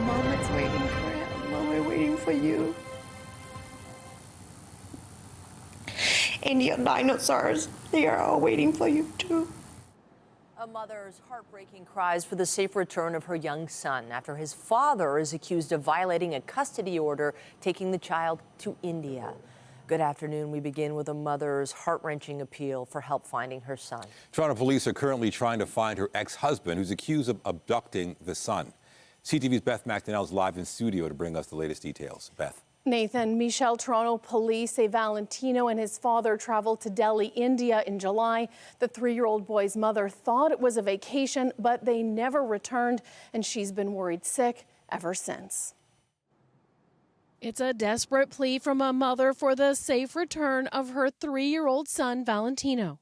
Mom is waiting for him. Mom is waiting for you. And your dinosaurs, they are all waiting for you too. A mother's heartbreaking cries for the safe return of her young son after his father is accused of violating a custody order, taking the child to India. Good afternoon. We begin with a mother's heart-wrenching appeal for help finding her son. Toronto police are currently trying to find her ex-husband, who's accused of abducting the son. CTV's Beth McDonnell is live in studio to bring us the latest details. Beth. Nathan, Michelle, Toronto police say Valentino and his father traveled to Delhi, India in July. The 3-year-old boy's mother thought it was a vacation, but they never returned, and she's been worried sick ever since. It's a desperate plea from a mother for the safe return of her 3-year-old son, Valentino.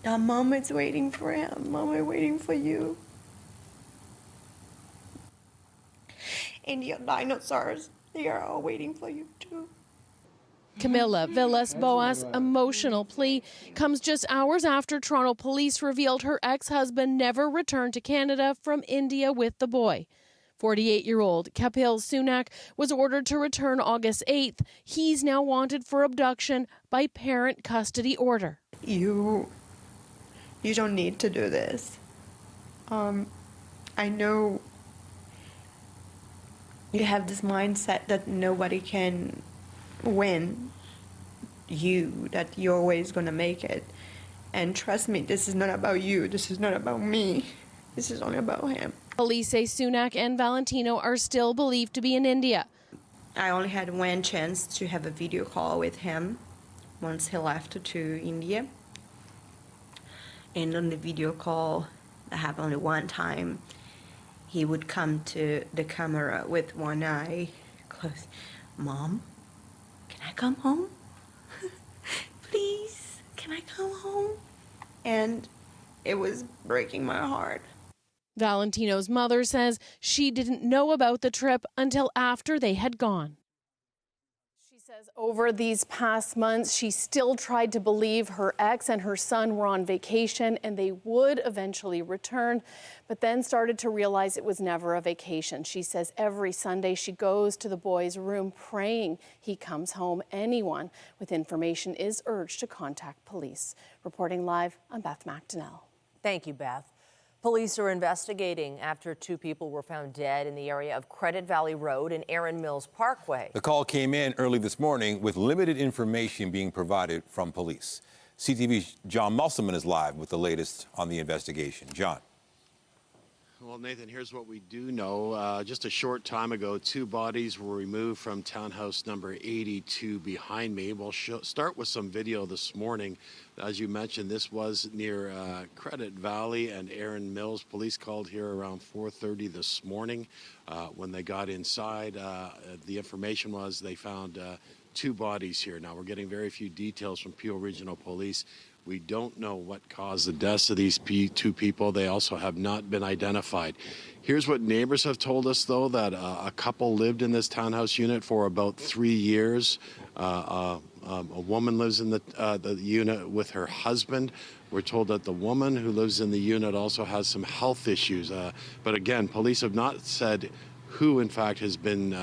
Mom is waiting for him. Mom is waiting for you. And your dinosaurs, they are all waiting for you too. Camila Vilas Boas' emotional plea comes just hours after Toronto police revealed her ex-husband never returned to Canada from India with the boy. 48-year-old Kapil Sunak was ordered to return August 8th. He's now wanted for abduction by parent custody order. You don't need to do this. I know you have this mindset that nobody can win you, that you're always going to make it. And trust me, this is not about you. This is not about me. This is only about him. Police say Sunak and Valentino are still believed to be in India. I only had one chance to have a video call with him once he left to India. And on the video call, that happened only one time, he would come to the camera with one eye closed. Mom, can I come home? Please, can I come home? And it was breaking my heart. Valentino's mother says she didn't know about the trip until after they had gone. She says over these past months, she still tried to believe her ex and her son were on vacation and they would eventually return, but then started to realize it was never a vacation. She says every Sunday she goes to the boy's room praying he comes home. Anyone with information is urged to contact police. Reporting live, I'm Beth McDonnell. Thank you, Beth. Police are investigating after 2 people were found dead in the area of Credit Valley Road and Erin Mills Parkway. The call came in early this morning with limited information being provided from police. CTV's John Musselman is live with the latest on the investigation. John. Well, Nathan, here's what we do know. Just a short time ago, 2 bodies were removed from townhouse number 82 behind me. We'll start with some video this morning. As you mentioned, this was near Credit Valley and Erin Mills. Police called here around 4:30 this morning. When they got inside, the information was they found 2 bodies here. Now, we're getting very few details from Peel Regional Police. We don't know what caused the deaths of these 2 people. They also have not been identified. Here's what neighbors have told us, though, that a couple lived in this townhouse unit for about 3 years. A woman lives in the unit with her husband. We're told that the woman who lives in the unit also has some health issues. But again, police have not said who, in fact, has been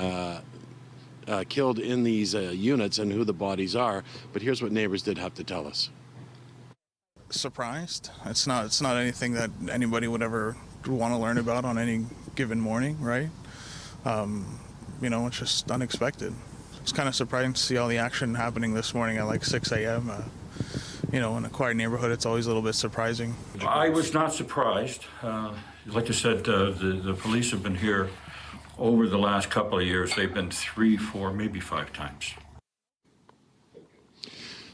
killed in these units and who the bodies are. But here's what neighbors did have to tell us. Surprised. It's not anything that anybody would ever want to learn about on any given morning, right? It's just unexpected. It's kind of surprising to see all the action happening this morning at like 6 a.m. In a quiet neighborhood, it's always a little bit surprising. I was not surprised. Like I said, the police have been here over the last couple of years. They've been 3, 4, maybe 5 times.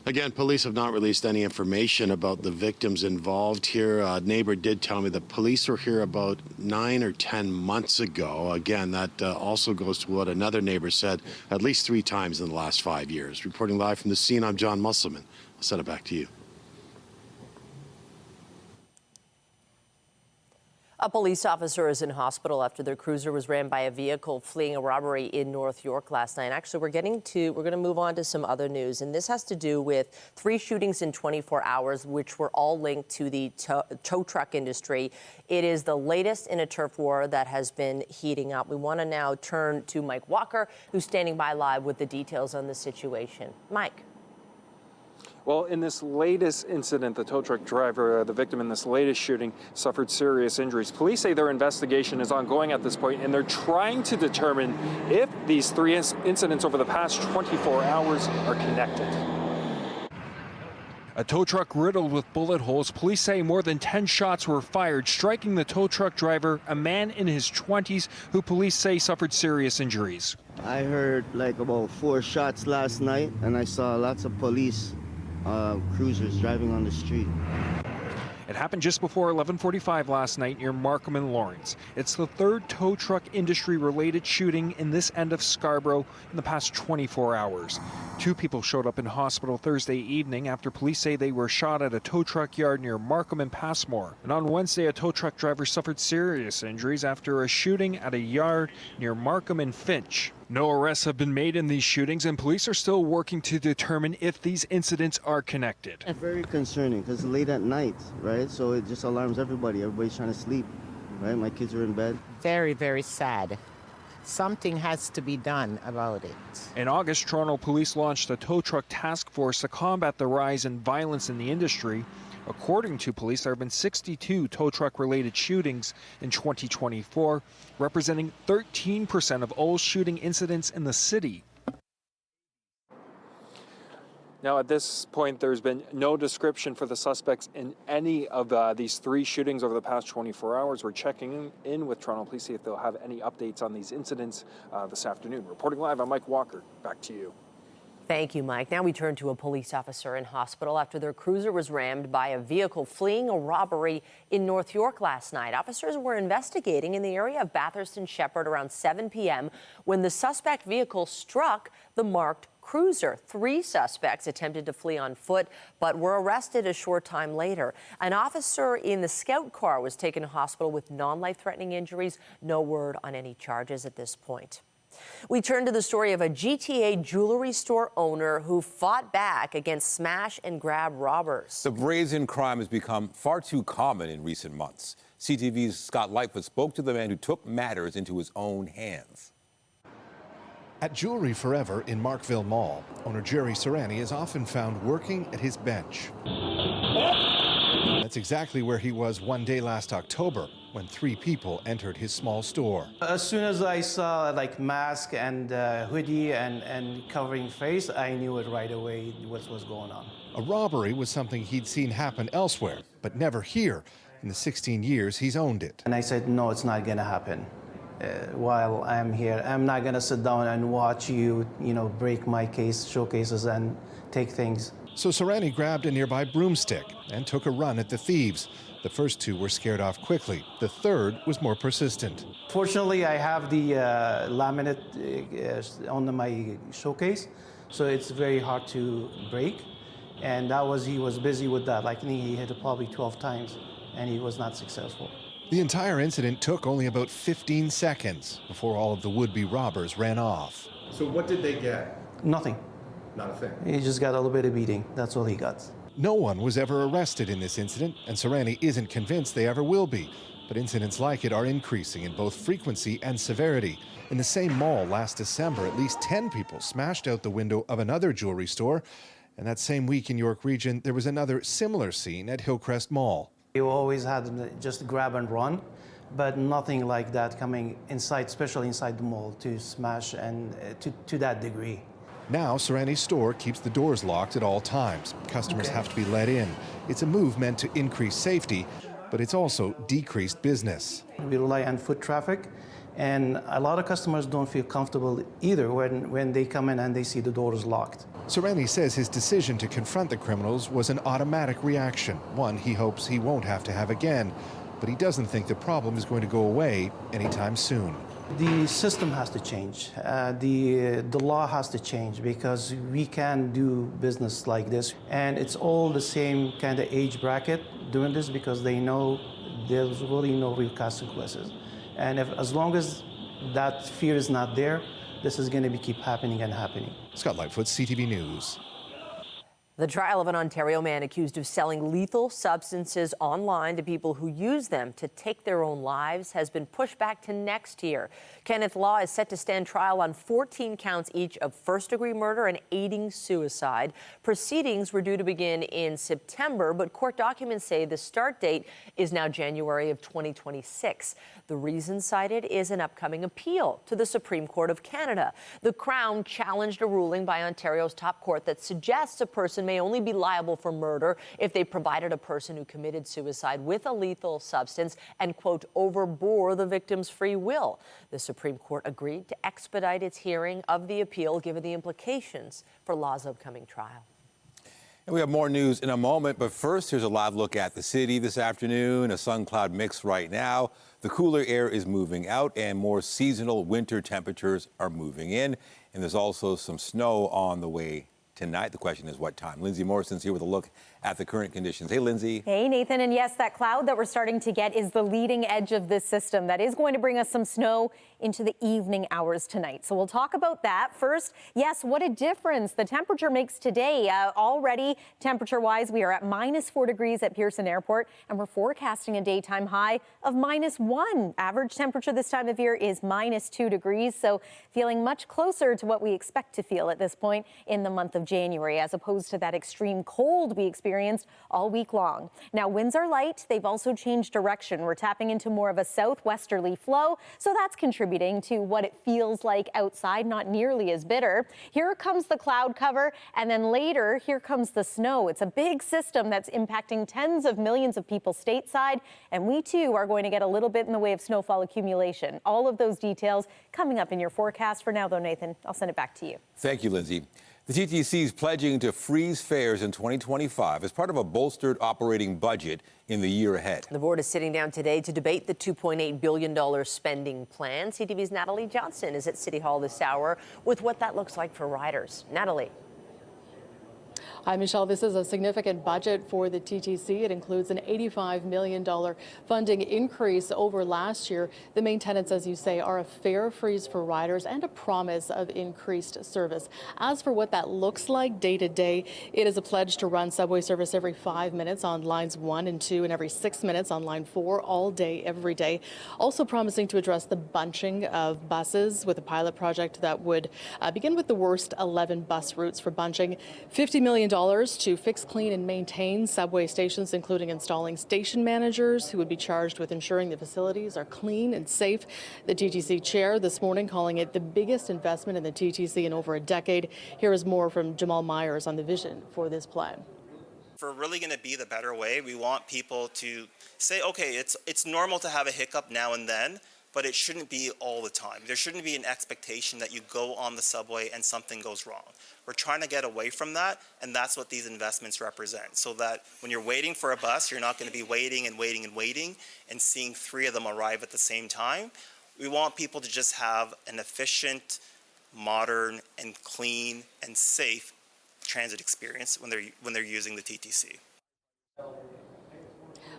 Again, police have not released any information about the victims involved here. A neighbor did tell me the police were here about 9 or 10 months ago. Again, that also goes to what another neighbor said at least 3 times in the last 5 years. Reporting live from the scene, I'm John Musselman. I'll send it back to you. A police officer is in hospital after their cruiser was rammed by a vehicle fleeing a robbery in North York last night. Actually, we're going to move on to some other news, and this has to do with 3 shootings in 24 hours, which were all linked to the tow truck industry. It is the latest in a turf war that has been heating up. We want to now turn to Mike Walker, who's standing by live with the details on the situation. Mike. Well, in this latest incident, the tow truck driver, the victim in this latest shooting, suffered serious injuries. Police say their investigation is ongoing at this point, and they're trying to determine if these 3 incidents over the past 24 hours are connected. A tow truck riddled with bullet holes. Police say more than 10 shots were fired, striking the tow truck driver, a man in his 20s, who police say suffered serious injuries. I heard like about 4 shots last night, and I saw lots of police cruisers driving on the street. It happened just before 11:45 last night near Markham and Lawrence. It's the 3rd tow truck industry-related shooting in this end of Scarborough in the past 24 hours. 2 people showed up in hospital Thursday evening after police say they were shot at a tow truck yard near Markham and Passmore. And on Wednesday, a tow truck driver suffered serious injuries after a shooting at a yard near Markham and Finch. No arrests have been made in these shootings, and police are still working to determine if these incidents are connected. It's very concerning because late at night, right? So it just alarms everybody. Everybody's trying to sleep, right? My kids are in bed. Very, very sad. Something has to be done about it. In August, Toronto police launched a tow truck task force to combat the rise in violence in the industry. According to police, there have been 62 tow truck-related shootings in 2024, representing 13% of all shooting incidents in the city. Now, at this point, there's been no description for the suspects in any of these 3 shootings over the past 24 hours. We're checking in with Toronto Police, see if they'll have any updates on these incidents this afternoon. Reporting live, I'm Mike Walker. Back to you. Thank you, Mike. Now we turn to a police officer in hospital after their cruiser was rammed by a vehicle fleeing a robbery in North York last night. Officers were investigating in the area of Bathurst and Shepherd around 7 p.m. when the suspect vehicle struck the marked cruiser. 3 suspects attempted to flee on foot, but were arrested a short time later. An officer in the scout car was taken to hospital with non-life-threatening injuries. No word on any charges at this point. We turn to the story of a GTA jewelry store owner who fought back against smash and grab robbers. The brazen crime has become far too common in recent months. CTV's Scott Lightfoot spoke to the man who took matters into his own hands. At Jewelry Forever in Markville Mall, owner Jerry Serrani is often found working at his bench. That's exactly where he was one day last October when 3 people entered his small store. As soon as I saw like mask and hoodie and covering face, I knew it right away what was going on. A robbery was something he'd seen happen elsewhere, but never here in the 16 years he's owned it. And I said, no, it's not gonna happen. While I'm here, I'm not gonna sit down and watch you, break my showcases and take things. So Serrani grabbed a nearby broomstick and took a run at the thieves. The first 2 were scared off quickly. The 3rd was more persistent. Fortunately, I have the laminate on my showcase, so it's very hard to break. And he was busy with that. Like he hit it probably 12 times, and he was not successful. The entire incident took only about 15 seconds before all of the would-be robbers ran off. So what did they get? Nothing. Not a thing. He just got a little bit of beating. That's all he got. No one was ever arrested in this incident, and Serrani isn't convinced they ever will be. But incidents like it are increasing in both frequency and severity. In the same mall last December, at least 10 people smashed out the window of another jewelry store. And that same week in York Region, there was another similar scene at Hillcrest Mall. You always had just grab and run, but nothing like that coming inside, especially inside the mall, to smash and to that degree. Now, Serrani's store keeps the doors locked at all times. Customers have to be let in. It's a move meant to increase safety, but it's also decreased business. We rely on foot traffic, and a lot of customers don't feel comfortable either when they come in and they see the doors locked. Serrani says his decision to confront the criminals was an automatic reaction, one he hopes he won't have to have again. But he doesn't think the problem is going to go away anytime soon. The system has to change. The law has to change because we can't do business like this. And it's all the same kind of age bracket doing this because they know there's really no real consequences. And as long as that fear is not there, this is going to keep happening and happening. Scott Lightfoot, CTV News. The trial of an Ontario man accused of selling lethal substances online to people who use them to take their own lives has been pushed back to next year. Kenneth Law is set to stand trial on 14 counts each of first-degree murder and aiding suicide. Proceedings were due to begin in September, but court documents say the start date is now January of 2026. The reason cited is an upcoming appeal to the Supreme Court of Canada. The Crown challenged a ruling by Ontario's top court that suggests a person may only be liable for murder if they provided a person who committed suicide with a lethal substance and, quote, overbore the victim's free will. The Supreme Court agreed to expedite its hearing of the appeal given the implications for Law's upcoming trial. And we have more news in a moment, but first, here's a live look at the city this afternoon. A sun-cloud mix right now. The cooler air is moving out and more seasonal winter temperatures are moving in. And there's also some snow on the way tonight. The question is what time? Lindsay Morrison's here with a look at the current conditions. Hey, Lindsay. Hey, Nathan. And yes, that cloud that we're starting to get is the leading edge of this system that is going to bring us some snow into the evening hours tonight. So we'll talk about that. First, yes, what a difference the temperature makes today. Already, temperature-wise, we are at -4 degrees at Pearson Airport, and we're forecasting a daytime high of -1. Average temperature this time of year is -2 degrees, so feeling much closer to what we expect to feel at this point in the month of January, as opposed to that extreme cold we experienced all week long. Now, winds are light. They've also changed direction. We're tapping into more of a southwesterly flow, so that's contributing to what it feels like outside, not nearly as bitter. Here comes the cloud cover, and then later, here comes the snow. It's a big system that's impacting tens of millions of people stateside, and we too are going to get a little bit in the way of snowfall accumulation. All of those details coming up in your forecast. For now, though, Nathan, I'll send it back to you. Thank you, Lindsay. The TTC is pledging to freeze fares in 2025 as part of a bolstered operating budget in the year ahead. The board is sitting down today to debate the $2.8 billion spending plan. CTV's Natalie Johnson is at City Hall this hour with what that looks like for riders. Natalie. Hi, Michelle. This is a significant budget for the TTC. It includes an $85 million funding increase over last year. The main tenets, as you say, are a fare freeze for riders and a promise of increased service. As for what that looks like day to day, it is a pledge to run subway service every 5 minutes on lines 1 and 2 and every 6 minutes on line 4 all day, every day. Also promising to address the bunching of buses with a pilot project that would begin with the worst 11 bus routes for bunching. $50 million to fix, clean and maintain subway stations, including installing station managers who would be charged with ensuring the facilities are clean and safe. The TTC chair this morning calling it the biggest investment in the TTC in over a decade. Here is more from Jamal Myers on the vision for this plan. If we're really going to be the better way, we want people to say, okay, it's normal to have a hiccup now and then, but it shouldn't be all the time. There shouldn't be an expectation that you go on the subway and something goes wrong. We're trying to get away from that, and that's what these investments represent, so that when you're waiting for a bus, you're not going to be waiting and waiting and waiting and seeing 3 of them arrive at the same time. We want people to just have an efficient, modern, and clean and safe transit experience when they're using the TTC.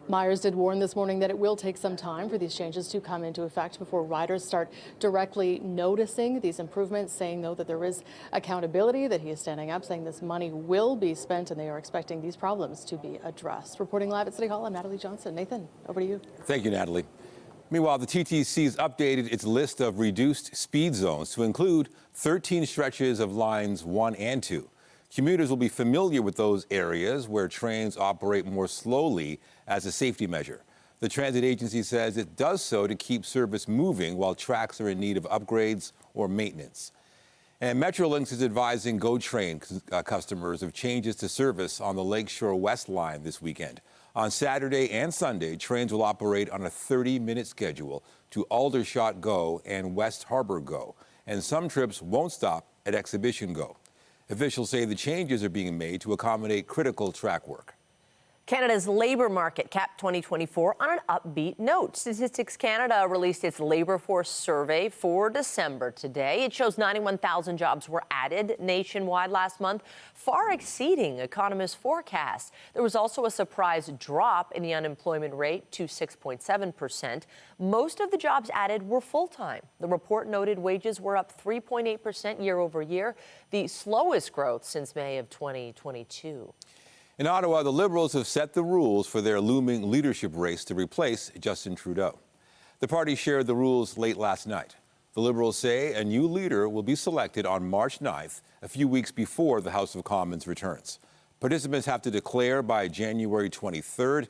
Myers did warn this morning that it will take some time for these changes to come into effect before riders start directly noticing these improvements, saying, though, that there is accountability, that he is standing up, saying this money will be spent and they are expecting these problems to be addressed. Reporting live at City Hall, I'm Natalie Johnson. Nathan, over to you. Thank you, Natalie. Meanwhile, the TTC has updated its list of reduced speed zones to include 13 stretches of lines 1 and 2. Commuters will be familiar with those areas where trains operate more slowly as a safety measure. The transit agency says it does so to keep service moving while tracks are in need of upgrades or maintenance. And Metrolinx is advising GO Train customers of changes to service on the Lakeshore West line this weekend. On Saturday and Sunday, trains will operate on a 30-minute schedule to Aldershot GO and West Harbor GO, and some trips won't stop at Exhibition GO. Officials say the changes are being made to accommodate critical track work. Canada's labour market capped 2024 on an upbeat note. Statistics Canada released its labour force survey for December today. It shows 91,000 jobs were added nationwide last month, far exceeding economists' forecasts. There was also a surprise drop in the unemployment rate to 6.7%. Most of the jobs added were full-time. The report noted wages were up 3.8% year over year, the slowest growth since May of 2022. In Ottawa, the Liberals have set the rules for their looming leadership race to replace Justin Trudeau. The party shared the rules late last night. The Liberals say a new leader will be selected on March 9th, a few weeks before the House of Commons returns. Participants have to declare by January 23rd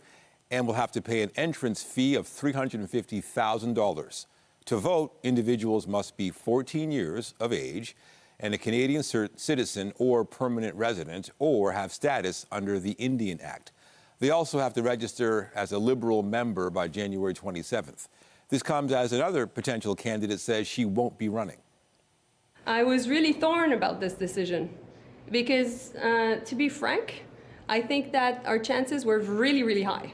and will have to pay an entrance fee of $350,000. To vote, individuals must be 14 years of age and a Canadian citizen or permanent resident, or have status under the Indian Act. They also have to register as a Liberal member by January 27th. This comes as another potential candidate says she won't be running. I was really torn about this decision because, to be frank, I think that our chances were really, really high.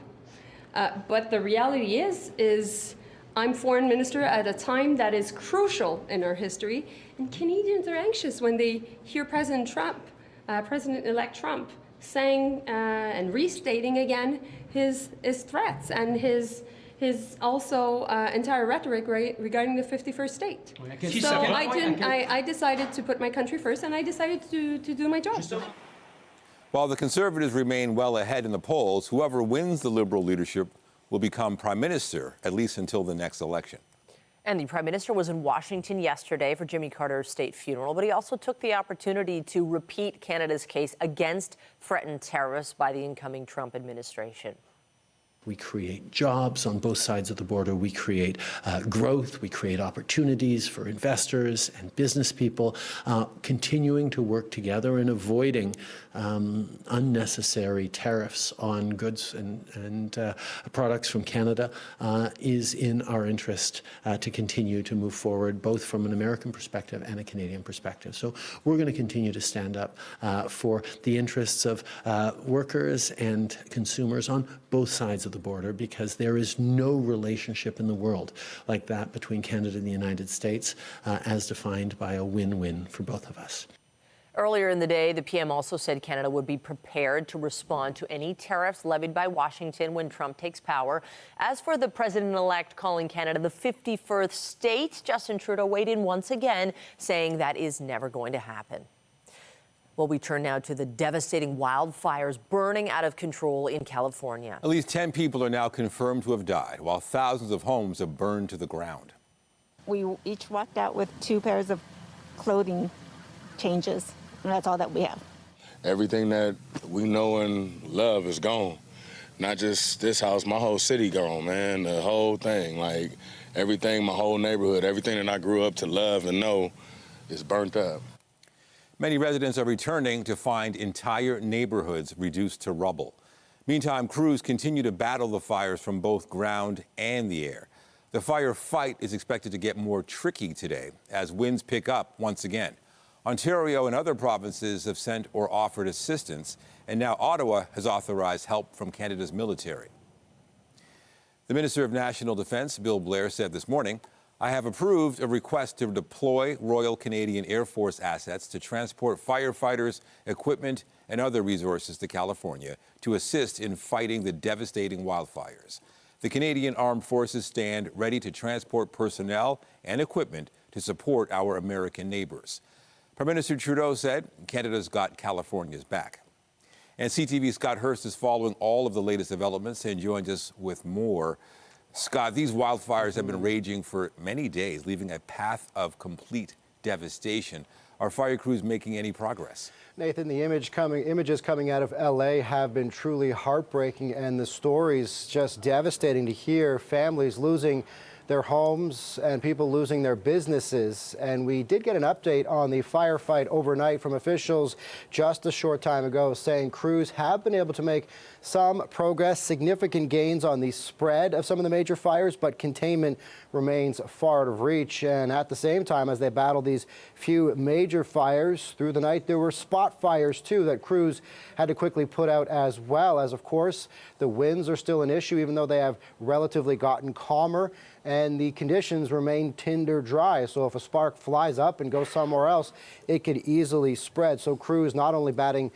But the reality is I'm foreign minister at a time that is crucial in our history, and Canadians are anxious when they hear President-elect Trump saying and restating again his threats and his also entire rhetoric regarding the 51st state. So I decided to put my country first, and I decided to do my job. While the Conservatives remain well ahead in the polls, whoever wins the Liberal leadership will become Prime Minister, at least until the next election. And the Prime Minister was in Washington yesterday for Jimmy Carter's state funeral, but he also took the opportunity to repeat Canada's case against threatened terrorists by the incoming Trump administration. We create jobs on both sides of the border. We create growth. We create opportunities for investors and business people, continuing to work together and avoiding unnecessary tariffs on goods and products from Canada is in our interest to continue to move forward, both from an American perspective and a Canadian perspective. So we're going to continue to stand up for the interests of workers and consumers on both sides of the border, because there is no relationship in the world like that between Canada and the United States as defined by a win-win for both of us. Earlier in the day, the PM also said Canada would be prepared to respond to any tariffs levied by Washington when Trump takes power. As for the president-elect calling Canada the 51st state, Justin Trudeau weighed in once again, saying that is never going to happen. Well, we turn now to the devastating wildfires burning out of control in California. At least 10 people are now confirmed to have died, while thousands of homes have burned to the ground. We each walked out with 2 pairs of clothing changes, and that's all that we have. Everything that we know and love is gone. Not just this house, my whole city gone, man. The whole thing, like everything, my whole neighborhood, everything that I grew up to love and know is burnt up. Many residents are returning to find entire neighborhoods reduced to rubble. Meantime, crews continue to battle the fires from both ground and the air. The fire fight is expected to get more tricky today as winds pick up once again. Ontario and other provinces have sent or offered assistance, and now Ottawa has authorized help from Canada's military. The Minister of National Defence, Bill Blair, said this morning, "I have approved a request to deploy Royal Canadian Air Force assets to transport firefighters, equipment, and other resources to California to assist in fighting the devastating wildfires. The Canadian Armed Forces stand ready to transport personnel and equipment to support our American neighbors." Prime Minister Trudeau said Canada's got California's back. And CTV's Scott Hurst is following all of the latest developments and joins us with more. Scott, these wildfires have been raging for many days, leaving a path of complete devastation. Are fire crews making any progress? Nathan, the images coming out of LA have been truly heartbreaking, and the stories just devastating to hear. Families losing their homes and people losing their businesses. And we did get an update on the firefight overnight from officials just a short time ago, saying crews have been able to make some progress, significant gains on the spread of some of the major fires, but containment remains far out of reach. And at the same time, as they battle these few major fires through the night, there were spot fires too that crews had to quickly put out, as well as, of course, the winds are still an issue, even though they have relatively gotten calmer, and the conditions remain tinder dry. So if a spark flies up and goes somewhere else, it could easily spread. So crews not only battling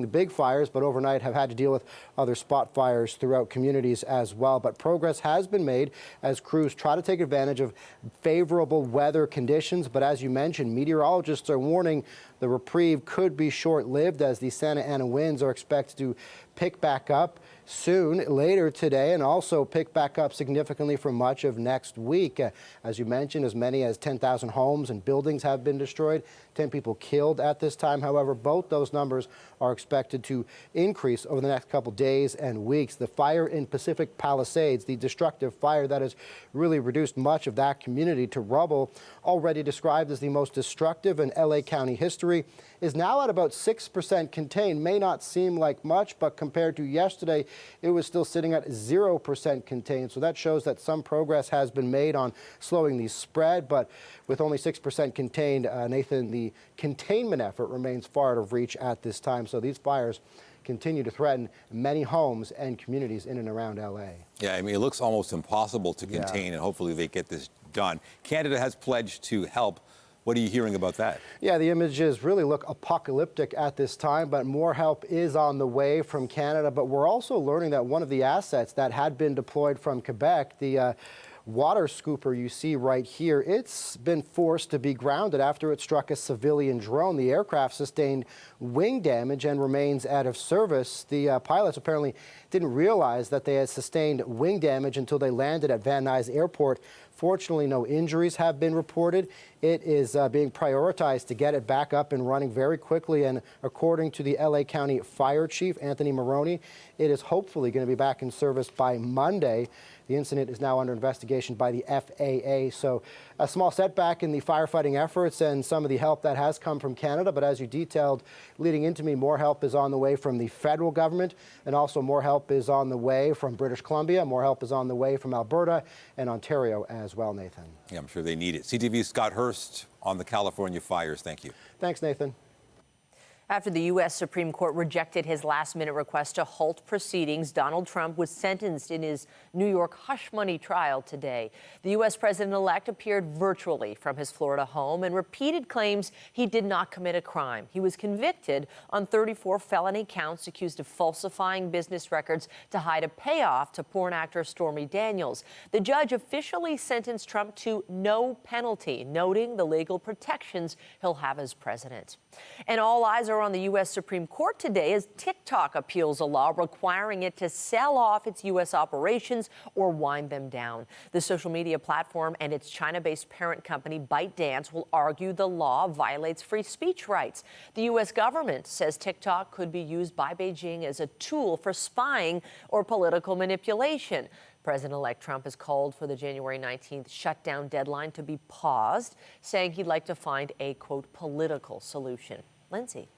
the big fires, but overnight have had to deal with other spot fires throughout communities as well. But progress has been made as crews try to take advantage of favorable weather conditions. But as you mentioned, meteorologists are warning the reprieve could be short-lived, as the Santa Ana winds are expected to pick back up soon, later today, and also pick back up significantly for much of next week. As you mentioned, as many as 10,000 homes and buildings have been destroyed, 10 people killed at this time. However, both those numbers are expected to increase over the next couple days and weeks. The fire in Pacific Palisades, the destructive fire that has really reduced much of that community to rubble, already described as the most destructive in LA County history, is now at about 6% contained. May not seem like much, but compared to yesterday, it was still sitting at 0% contained. So that shows that some progress has been made on slowing the spread, but with only 6% contained, Nathan, the containment effort remains far out of reach at this time. So these fires continue to threaten many homes and communities in and around LA. Yeah, I mean, it looks almost impossible to contain, and hopefully they get this done. Canada has pledged to help. What are you hearing about that? Yeah, the images really look apocalyptic at this time, but more help is on the way from Canada. But we're also learning that one of the assets that had been deployed from Quebec, the water scooper you see right here, it's been forced to be grounded after it struck a civilian drone. The aircraft sustained wing damage and remains out of service. The pilots apparently didn't realize that they had sustained wing damage until they landed at Van Nuys Airport. Fortunately, no injuries have been reported. It is being prioritized to get it back up and running very quickly. And according to the LA County Fire Chief, Anthony Maroney, it is hopefully going to be back in service by Monday. The incident is now under investigation by the FAA. So a small setback in the firefighting efforts and some of the help that has come from Canada. But as you detailed leading into me, more help is on the way from the federal government, and also more help is on the way from British Columbia. More help is on the way from Alberta and Ontario as well, Nathan. Yeah, I'm sure they need it. CTV's Scott Hurst on the California fires. Thank you. Thanks, Nathan. After the U.S. Supreme Court rejected his last-minute request to halt proceedings, Donald Trump was sentenced in his New York hush money trial today. The U.S. president-elect appeared virtually from his Florida home and repeated claims he did not commit a crime. He was convicted on 34 felony counts, accused of falsifying business records to hide a payoff to porn actor Stormy Daniels. The judge officially sentenced Trump to no penalty, noting the legal protections he'll have as president. And all eyes are on the U.S. Supreme Court today as TikTok appeals a law requiring it to sell off its U.S. operations or wind them down. The social media platform and its China-based parent company ByteDance will argue the law violates free speech rights. The U.S. government says TikTok could be used by Beijing as a tool for spying or political manipulation. President-elect Trump has called for the January 19th shutdown deadline to be paused, saying he'd like to find a, quote, political solution. Lindsay.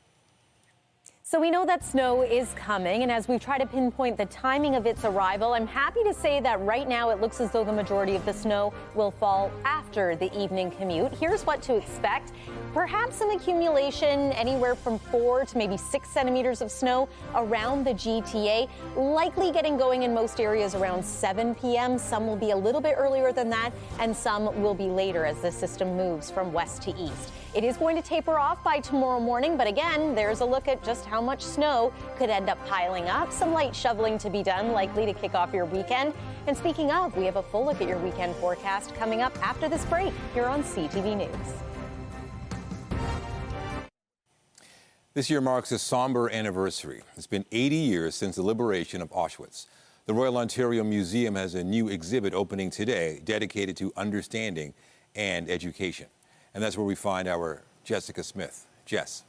So we know that snow is coming, and as we try to pinpoint the timing of its arrival, I'm happy to say that right now it looks as though the majority of the snow will fall after the evening commute. Here's what to expect. Perhaps an accumulation anywhere from 4 to maybe 6 centimeters of snow around the GTA, likely getting going in most areas around 7 p.m. Some will be a little bit earlier than that, and some will be later as the system moves from west to east. It is going to taper off by tomorrow morning, but again, there's a look at just how much snow could end up piling up. Some light shoveling to be done, likely to kick off your weekend. And speaking of, we have a full look at your weekend forecast coming up after this break here on CTV News. This year marks a somber anniversary. It's been 80 years since the liberation of Auschwitz. The Royal Ontario Museum has a new exhibit opening today dedicated to understanding and education. And that's where we find our Jessica Smith. Jess.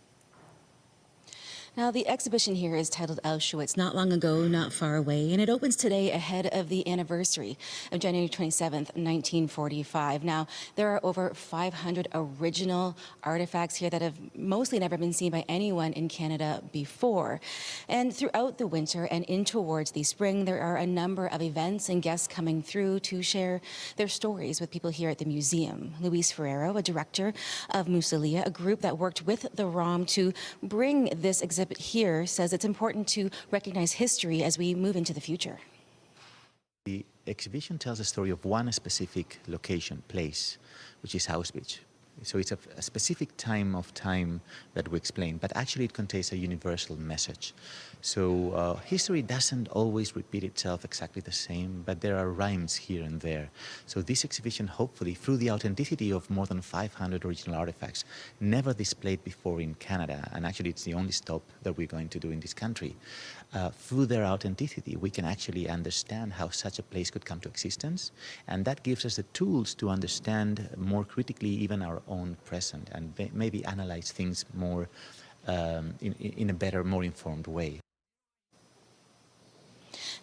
Now, the exhibition here is titled Auschwitz, Not Long Ago, Not Far Away, and it opens today ahead of the anniversary of January 27th, 1945. Now, there are over 500 original artifacts here that have mostly never been seen by anyone in Canada before. And throughout the winter and in towards the spring, there are a number of events and guests coming through to share their stories with people here at the museum. Luis Ferrero, a director of Musalia, a group that worked with the ROM to bring this exhibit here, says it's important to recognize history as we move into the future. The exhibition tells the story of one specific location, place, which is Auschwitz. So it's a specific time that we explain, but actually it contains a universal message. So history doesn't always repeat itself exactly the same, but there are rhymes here and there. So this exhibition, hopefully, through the authenticity of more than 500 original artifacts, never displayed before in Canada, and actually it's the only stop that we're going to do in this country, through their authenticity, we can actually understand how such a place could come to existence, and that gives us the tools to understand more critically even our own present and maybe analyze things more in a better, more informed way.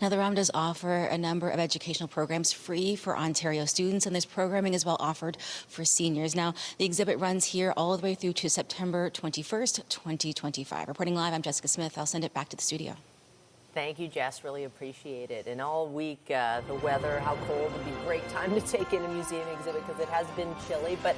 Now, the ROM does offer a number of educational programs free for Ontario students, and this programming is well offered for seniors. Now, the exhibit runs here all the way through to September 21st, 2025. Reporting live, I'm Jessica Smith. I'll send it back to the studio. Thank you, Jess. Really appreciate it. And all week, the weather, how cold, would be a great time to take in a museum exhibit because it has been chilly. But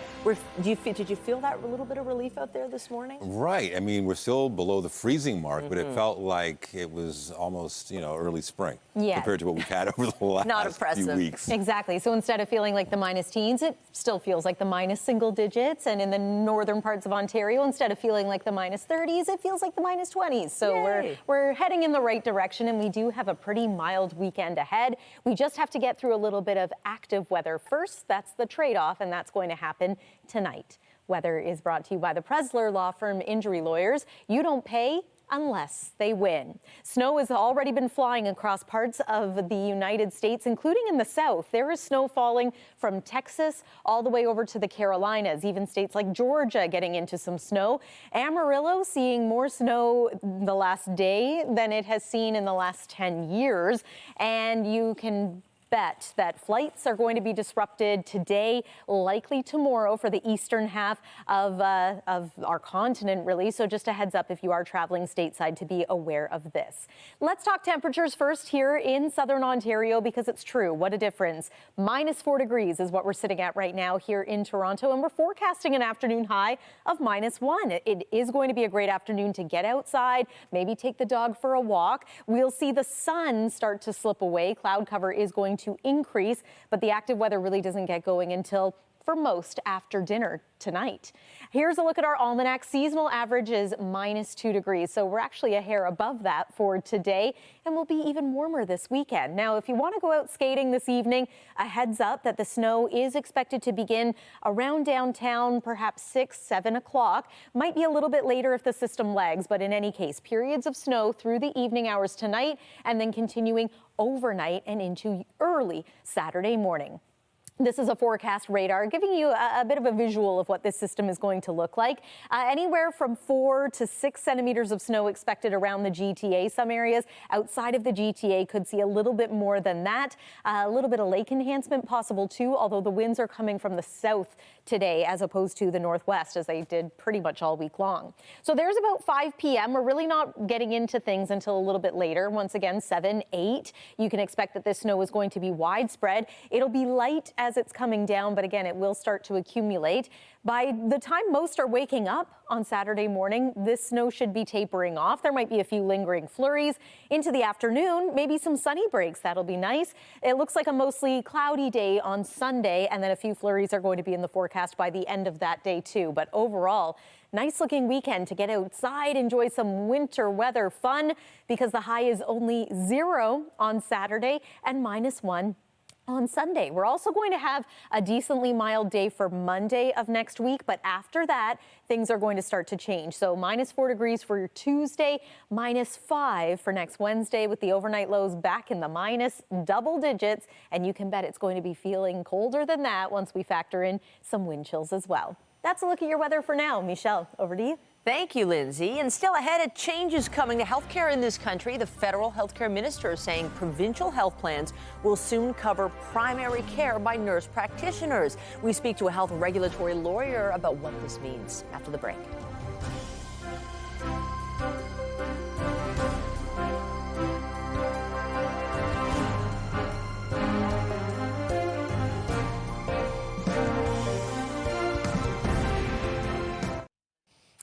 did you feel that little bit of relief out there this morning? Right. I mean, we're still below the freezing mark, but it felt like it was almost, early spring compared to what we've had over the last few weeks. Exactly. So instead of feeling like the minus teens, it still feels like the minus single digits. And in the northern parts of Ontario, instead of feeling like the minus 30s, it feels like the minus 20s. So we're heading in the right direction. And we do have a pretty mild weekend ahead. We just have to get through a little bit of active weather first. That's the trade-off, and that's going to happen tonight. Weather is brought to you by the Presler Law Firm Injury Lawyers. You don't pay unless they win. Snow has already been flying across parts of the United States, including in the south. There is snow falling from Texas all the way over to the Carolinas, even states like Georgia getting into some snow. Amarillo seeing more snow the last day than it has seen in the last 10 years. And you can bet that flights are going to be disrupted today, likely tomorrow for the eastern half of our continent, really. So just a heads up if you are traveling stateside to be aware of this. Let's talk temperatures first here in southern Ontario, because it's true. What a difference. -4 degrees is what we're sitting at right now here in Toronto, and we're forecasting an afternoon high of -1. It is going to be a great afternoon to get outside, maybe take the dog for a walk. We'll see the sun start to slip away. Cloud cover is going to increase, but the active weather really doesn't get going until, for most, after dinner tonight. Here's a look at our almanac. Seasonal average is -2 degrees, so we're actually a hair above that for today, and we'll be even warmer this weekend. Now, if you want to go out skating this evening, a heads up that the snow is expected to begin around downtown, perhaps 6, 7 o'clock. Might be a little bit later if the system lags, but in any case, periods of snow through the evening hours tonight, and then continuing overnight and into early Saturday morning. This is a forecast radar giving you a bit of a visual of what this system is going to look like. Anywhere from 4 to 6 centimeters of snow expected around the GTA. Some areas outside of the GTA could see a little bit more than that. A little bit of lake enhancement possible too, although the winds are coming from the south today as opposed to the northwest, as they did pretty much all week long. So there's about 5 p.m. We're really not getting into things until a little bit later. Once again, 7, 8. You can expect that this snow is going to be widespread. It'll be light as it's coming down, but again, it will start to accumulate. By the time most are waking up on Saturday morning, this snow should be tapering off. There might be a few lingering flurries into the afternoon, maybe some sunny breaks. That'll be nice. It looks like a mostly cloudy day on Sunday, and then a few flurries are going to be in the forecast by the end of that day too. But overall, nice looking weekend to get outside, enjoy some winter weather fun, because the high is only 0 on Saturday and -1 on Sunday. We're also going to have a decently mild day for Monday of next week, but after that, things are going to start to change. So -4 degrees for your Tuesday, -5 for next Wednesday, with the overnight lows back in the minus double digits. And you can bet it's going to be feeling colder than that once we factor in some wind chills as well. That's a look at your weather for now. Michelle, over to you. Thank you, Lindsay. And still ahead, a change is coming to healthcare in this country. The federal healthcare minister is saying provincial health plans will soon cover primary care by nurse practitioners. We speak to a health regulatory lawyer about what this means after the break.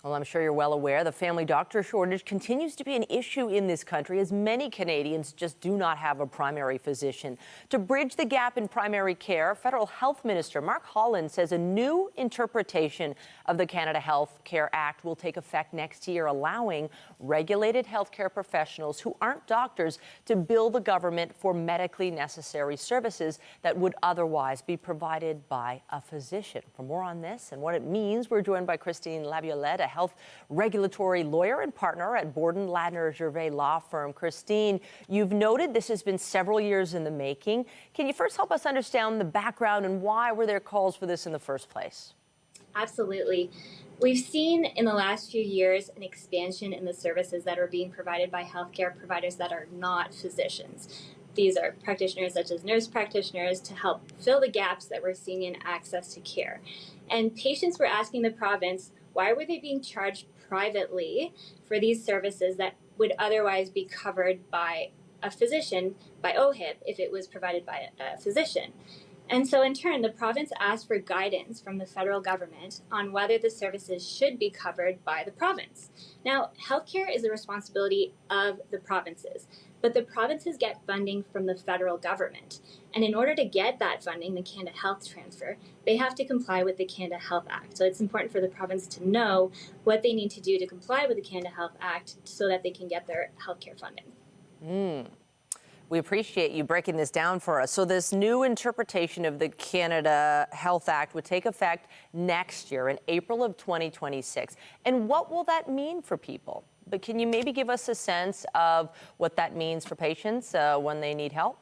Well, I'm sure you're well aware the family doctor shortage continues to be an issue in this country as many Canadians just do not have a primary physician. To bridge the gap in primary care, Federal Health Minister Mark Holland says a new interpretation of the Canada Health Care Act will take effect next year, allowing regulated healthcare professionals who aren't doctors to bill the government for medically necessary services that would otherwise be provided by a physician. For more on this and what it means, we're joined by Christine Laviolette, a health regulatory lawyer and partner at Borden Ladner Gervais law firm. Christine, you've noted this has been several years in the making. Can you first help us understand the background and why were there calls for this in the first place? Absolutely. We've seen in the last few years an expansion in the services that are being provided by healthcare providers that are not physicians. These are practitioners such as nurse practitioners to help fill the gaps that we're seeing in access to care. And patients were asking the province, why were they being charged privately for these services that would otherwise be covered by a physician, by OHIP, if it was provided by a physician? And so in turn, the province asked for guidance from the federal government on whether the services should be covered by the province. Now, healthcare is the responsibility of the provinces, but the provinces get funding from the federal government. And in order to get that funding, the Canada Health Transfer, they have to comply with the Canada Health Act. So it's important for the province to know what they need to do to comply with the Canada Health Act so that they can get their healthcare funding. We appreciate you breaking this down for us. So this new interpretation of the Canada Health Act would take effect next year in April of 2026. And what will that mean for people? But can you maybe give us a sense of what that means for patients when they need help?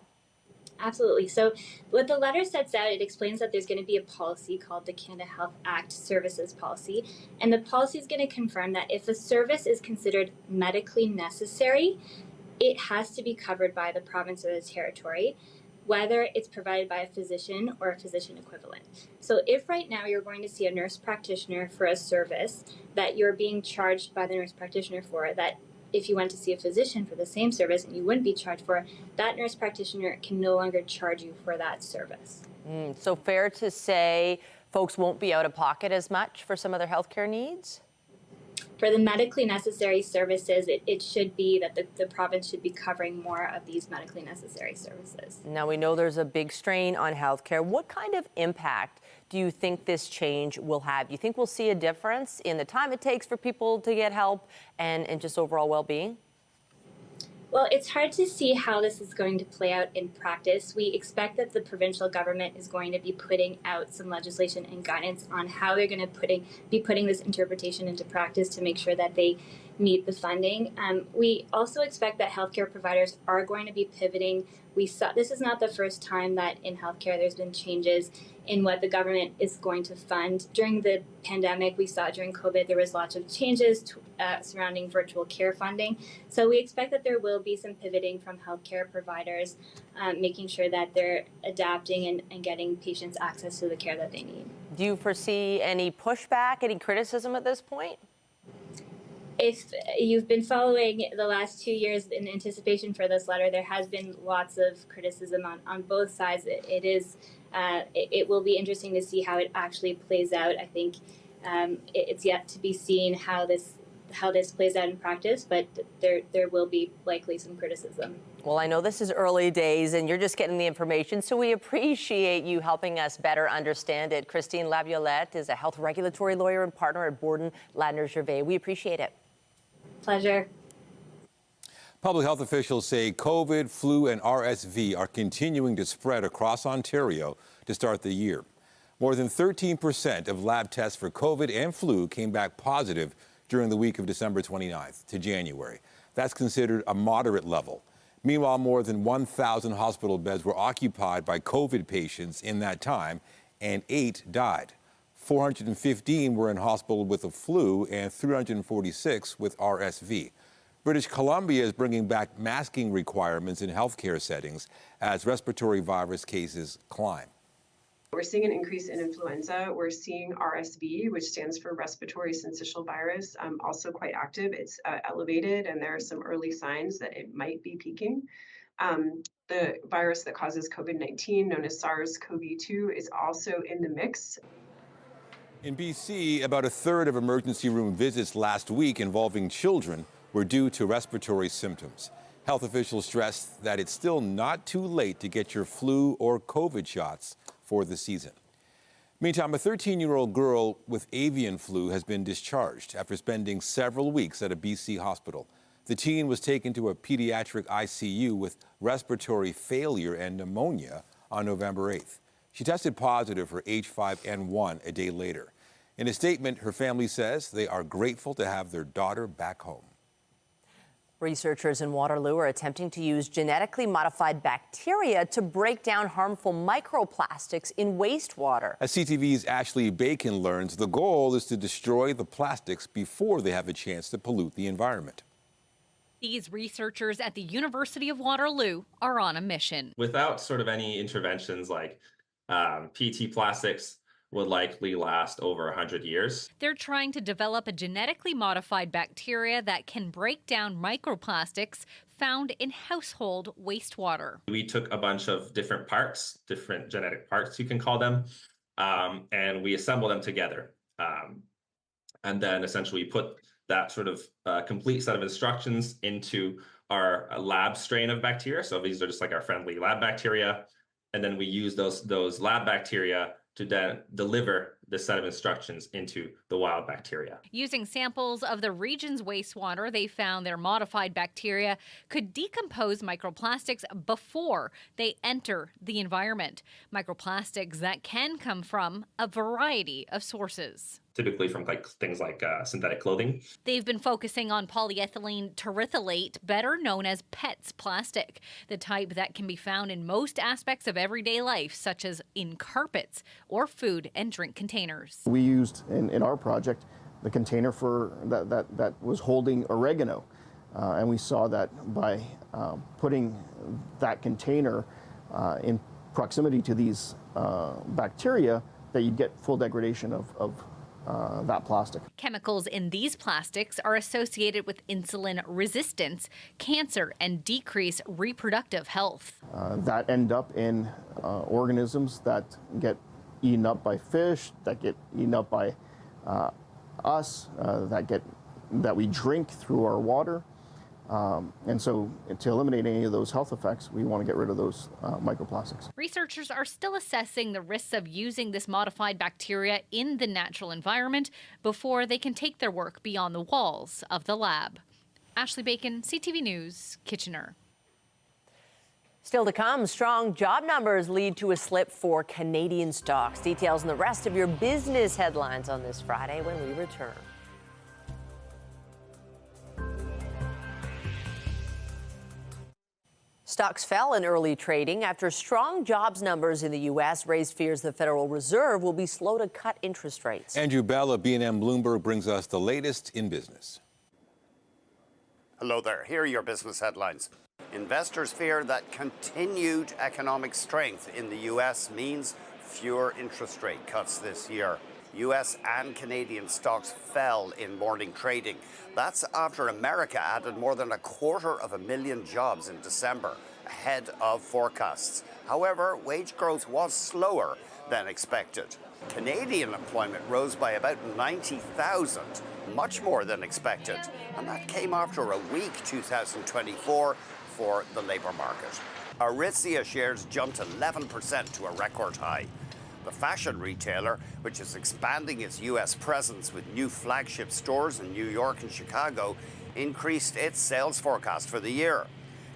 Absolutely. So what the letter sets out, it explains that there's going to be a policy called the Canada Health Act Services Policy. And the policy is going to confirm that if a service is considered medically necessary, it has to be covered by the province or the territory, whether it's provided by a physician or a physician equivalent. So if right now you're going to see a nurse practitioner for a service that you're being charged by the nurse practitioner for, that if you went to see a physician for the same service and you wouldn't be charged for, that nurse practitioner can no longer charge you for that service. So fair to say folks won't be out of pocket as much for some of their healthcare needs? For the medically necessary services, it should be that the province should be covering more of these medically necessary services. Now, we know there's a big strain on healthcare. What kind of impact do you think this change will have? Do you think we'll see a difference in the time it takes for people to get help and just overall well-being? Well, it's hard to see how this is going to play out in practice. We expect that the provincial government is going to be putting out some legislation and guidance on how they're going to be putting this interpretation into practice to make sure that they meet the funding. We also expect that healthcare providers are going to be pivoting. This is not the first time that in healthcare there's been changes in what the government is going to fund. During the pandemic, we saw during COVID there was lots of changes surrounding virtual care funding. So we expect that there will be some pivoting from healthcare providers, making sure that they're adapting and getting patients access to the care that they need. Do you foresee any pushback, any criticism at this point? If you've been following the last 2 years in anticipation for this letter, there has been lots of criticism on both sides. It will be interesting to see how it actually plays out. I think it's yet to be seen how this plays out in practice, but there will be likely some criticism. Well, I know this is early days and you're just getting the information, so we appreciate you helping us better understand it. Christine Laviolette is a health regulatory lawyer and partner at Borden Ladner Gervais. We appreciate it. Pleasure. Public health officials say COVID, flu, and RSV are continuing to spread across Ontario to start the year. More than 13% of lab tests for COVID and flu came back positive during the week of December 29th to January. That's considered a moderate level. Meanwhile, more than 1,000 hospital beds were occupied by COVID patients in that time, and 8 died. 415 were in hospital with the flu and 346 with RSV. British Columbia is bringing back masking requirements in healthcare settings as respiratory virus cases climb. We're seeing an increase in influenza. We're seeing RSV, which stands for respiratory syncytial virus, also quite active. It's elevated, and there are some early signs that it might be peaking. The virus that causes COVID-19, known as SARS-CoV-2, is also in the mix. In BC, about a third of emergency room visits last week involving children were due to respiratory symptoms. Health officials stressed that it's still not too late to get your flu or COVID shots for the season. Meantime, a 13-year-old girl with avian flu has been discharged after spending several weeks at a BC hospital. The teen was taken to a pediatric ICU with respiratory failure and pneumonia on November 8th. She tested positive for H5N1 a day later. In a statement, her family says they are grateful to have their daughter back home. Researchers in Waterloo are attempting to use genetically modified bacteria to break down harmful microplastics in wastewater. As CTV's Ashley Bacon learns, the goal is to destroy the plastics before they have a chance to pollute the environment. These researchers at the University of Waterloo are on a mission. Without sort of any interventions like PET plastics would likely last over 100 years. They're trying to develop a genetically modified bacteria that can break down microplastics found in household wastewater. We took a bunch of different parts, different genetic parts you can call them, and we assembled them together. And then essentially put that sort of complete set of instructions into our lab strain of bacteria. So these are just like our friendly lab bacteria. And then we use those lab bacteria to then deliver the set of instructions into the wild bacteria. Using samples of the region's wastewater, they found their modified bacteria could decompose microplastics before they enter the environment. Microplastics that can come from a variety of sources. Typically from things like synthetic clothing. They've been focusing on polyethylene terephthalate, better known as PETS plastic, the type that can be found in most aspects of everyday life, such as in carpets or food and drink containers. We used in our project the container for that was holding oregano, and we saw that by putting that container in proximity to these bacteria, that you'd get full degradation of that plastic. Chemicals in these plastics are associated with insulin resistance, cancer, and decreased reproductive health. That end up in organisms that get eaten up by fish, that get eaten up by us, that we drink through our water. And so to eliminate any of those health effects, we want to get rid of those microplastics. Researchers are still assessing the risks of using this modified bacteria in the natural environment before they can take their work beyond the walls of the lab. Ashley Bacon, CTV News, Kitchener. Still to come, strong job numbers lead to a slip for Canadian stocks. Details and the rest of your business headlines on this Friday when we return. Stocks fell in early trading after strong jobs numbers in the U.S. raised fears the Federal Reserve will be slow to cut interest rates. Andrew Bell of B&M Bloomberg brings us the latest in business. Hello there. Here are your business headlines. Investors fear that continued economic strength in the U.S. means fewer interest rate cuts this year. U.S. and Canadian stocks fell in morning trading. That's after America added more than 250,000 jobs in December, ahead of forecasts. However, wage growth was slower than expected. Canadian employment rose by about 90,000, much more than expected. And that came after a weak 2024 for the labour market. Aritzia shares jumped 11% to a record high. The fashion retailer, which is expanding its U.S. presence with new flagship stores in New York and Chicago, increased its sales forecast for the year.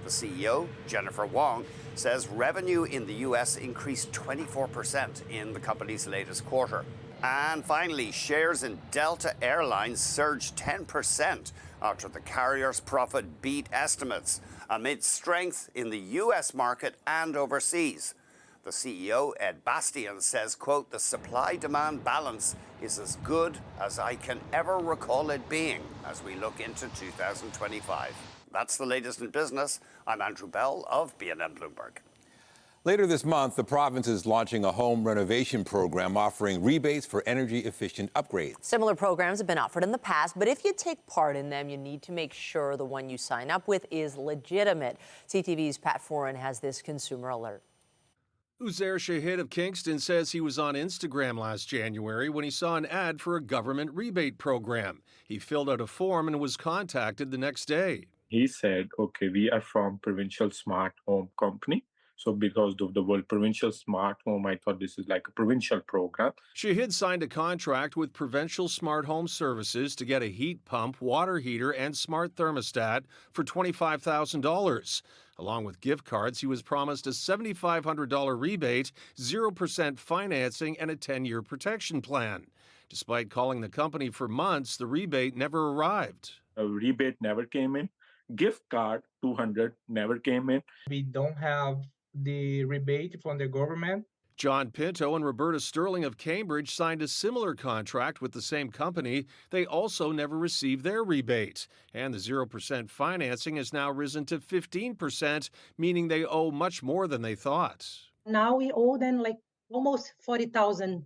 The CEO, Jennifer Wong, says revenue in the U.S. increased 24% in the company's latest quarter. And finally, shares in Delta Airlines surged 10% after the carrier's profit beat estimates, amid strength in the U.S. market and overseas. The CEO, Ed Bastian, says, quote, the supply-demand balance is as good as I can ever recall it being as we look into 2025. That's the latest in business. I'm Andrew Bell of BNN Bloomberg. Later this month, the province is launching a home renovation program offering rebates for energy-efficient upgrades. Similar programs have been offered in the past, but if you take part in them, you need to make sure the one you sign up with is legitimate. CTV's Pat Foran has this consumer alert. Uzair Shahid of Kingston says he was on Instagram last January when he saw an ad for a government rebate program. He filled out a form and was contacted the next day. He said, okay, we are from Provincial Smart Home Company. So because of the word Provincial Smart Home, I thought this is like a provincial program. Shahid signed a contract with Provincial Smart Home Services to get a heat pump, water heater, and smart thermostat for $25,000. Along with gift cards, he was promised a $7,500 rebate, 0% financing, and a 10-year protection plan. Despite calling the company for months, the rebate never arrived. A rebate never came in. Gift card, $200, never came in. We don't have the rebate from the government. John Pinto and Roberta Sterling of Cambridge signed a similar contract with the same company. They also never received their rebate. And the 0% financing has now risen to 15%, meaning they owe much more than they thought. Now we owe them like almost $40,000.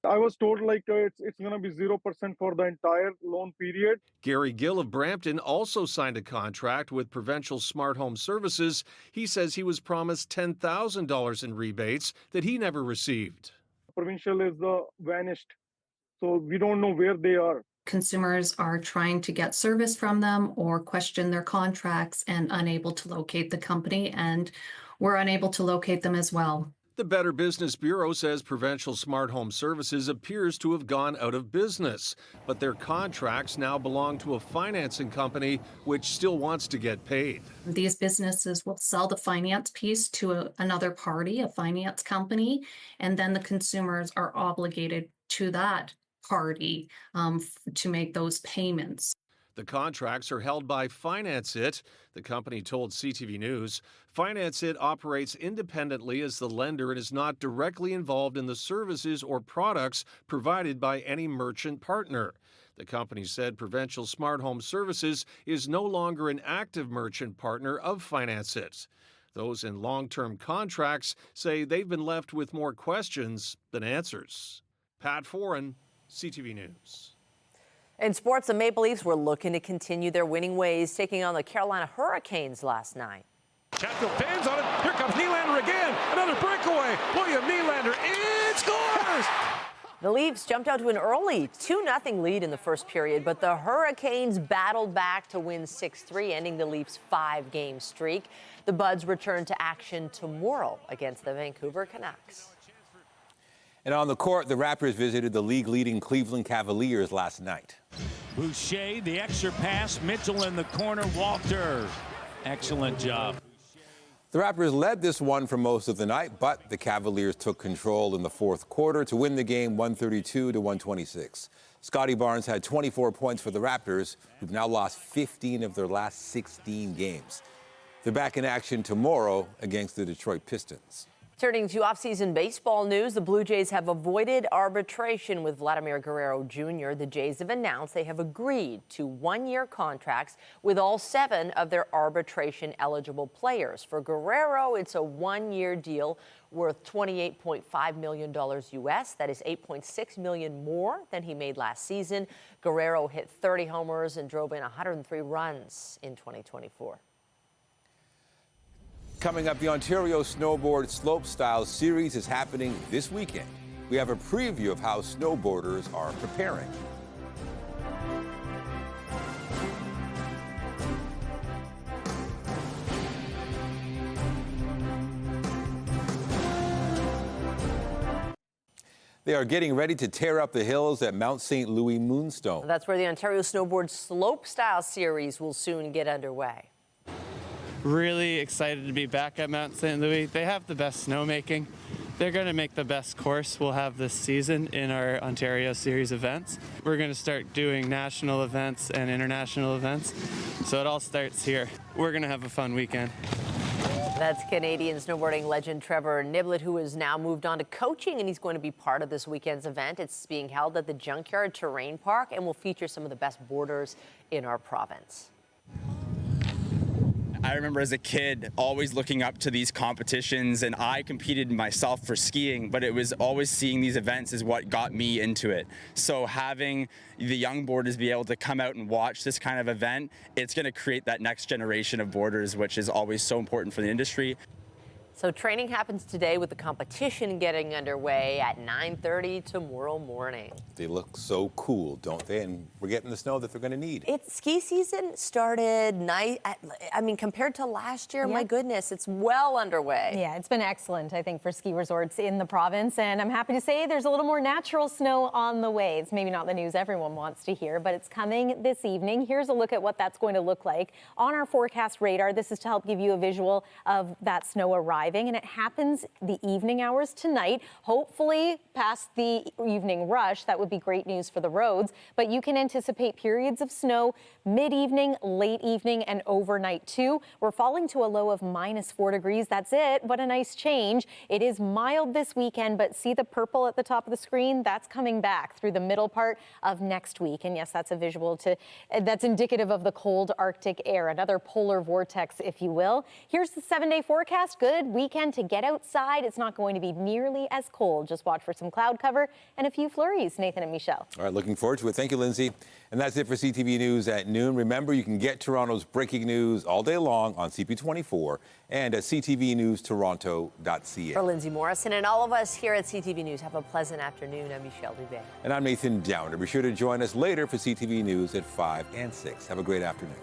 I was told it's going to be 0% for the entire loan period. Gary Gill of Brampton also signed a contract with Provincial Smart Home Services. He says he was promised $10,000 in rebates that he never received. Provincial is vanished, so we don't know where they are. Consumers are trying to get service from them or question their contracts and unable to locate the company, and we're unable to locate them as well. The Better Business Bureau says Provincial Smart Home Services appears to have gone out of business, but their contracts now belong to a financing company which still wants to get paid. These businesses will sell the finance piece to another party, a finance company, and then the consumers are obligated to that party to make those payments. The contracts are held by Finance It, the company told CTV News. Finance It operates independently as the lender and is not directly involved in the services or products provided by any merchant partner. The company said Provincial Smart Home Services is no longer an active merchant partner of Finance It. Those in long-term contracts say they've been left with more questions than answers. Pat Foran, CTV News. In sports, the Maple Leafs were looking to continue their winning ways, taking on the Carolina Hurricanes last night. Chatfield fans on it. Here comes Nylander again. Another breakaway. William Nylander in scores. The Leafs jumped out to an early 2-0 lead in the first period, but the Hurricanes battled back to win 6-3, ending the Leafs' 5-game streak. The Buds return to action tomorrow against the Vancouver Canucks. And on the court, the Raptors visited the league-leading Cleveland Cavaliers last night. Boucher, the extra pass, Mitchell in the corner, Walter. Excellent job. The Raptors led this one for most of the night, but the Cavaliers took control in the fourth quarter to win the game 132-126. Scotty Barnes had 24 points for the Raptors, who've now lost 15 of their last 16 games. They're back in action tomorrow against the Detroit Pistons. Turning to off-season baseball news, the Blue Jays have avoided arbitration with Vladimir Guerrero Jr. The Jays have announced they have agreed to one-year contracts with all 7 of their arbitration-eligible players. For Guerrero, it's a one-year deal worth $28.5 million U.S. That is $8.6 million more than he made last season. Guerrero hit 30 homers and drove in 103 runs in 2024. Coming up, the Ontario Snowboard Slopestyle Series is happening this weekend. We have a preview of how snowboarders are preparing. They are getting ready to tear up the hills at Mount St. Louis Moonstone. That's where the Ontario Snowboard Slopestyle Series will soon get underway. Really excited to be back at Mount St. Louis. They have the best snowmaking. They're going to make the best course we'll have this season in our Ontario Series events. We're going to start doing national events and international events, so it all starts here. We're going to have a fun weekend. That's Canadian snowboarding legend Trevor Niblett, who has now moved on to coaching, and he's going to be part of this weekend's event. It's being held at the Junkyard Terrain Park and will feature some of the best boarders in our province. I remember as a kid always looking up to these competitions, and I competed myself for skiing, but it was always seeing these events is what got me into it. So having the young boarders be able to come out and watch this kind of event, it's going to create that next generation of boarders, which is always so important for the industry. So training happens today with the competition getting underway at 9:30 tomorrow morning. They look so cool, don't they? And we're getting the snow that they're going to need. Ski season started I mean, compared to last year, my goodness, it's well underway. Yeah, it's been excellent, I think, for ski resorts in the province. And I'm happy to say there's a little more natural snow on the way. It's maybe not the news everyone wants to hear, but it's coming this evening. Here's a look at what that's going to look like on our forecast radar. This is to help give you a visual of that snow arriving. And it happens the evening hours tonight, hopefully past the evening rush. That would be great news for the roads. But you can anticipate periods of snow mid-evening, late evening, and overnight too. We're falling to a low of -4 degrees. That's it. What a nice change. It is mild this weekend, but see the purple at the top of the screen? That's coming back through the middle part of next week. And yes, that's a visual that's indicative of the cold Arctic air, another polar vortex, if you will. Here's the 7-day forecast. Good weekend to get outside. It's not going to be nearly as cold. Just watch for some cloud cover and a few flurries. Nathan and Michelle. All right, looking forward to it. Thank you, Lindsay. And that's it for CTV News at noon. Remember, you can get Toronto's breaking news all day long on CP24 and at ctvnewstoronto.ca. For Lindsay Morrison and all of us here at CTV News, have a pleasant afternoon. I'm Michelle Dubé. And I'm Nathan Downer. Be sure to join us later for CTV News at 5 and 6. Have a great afternoon.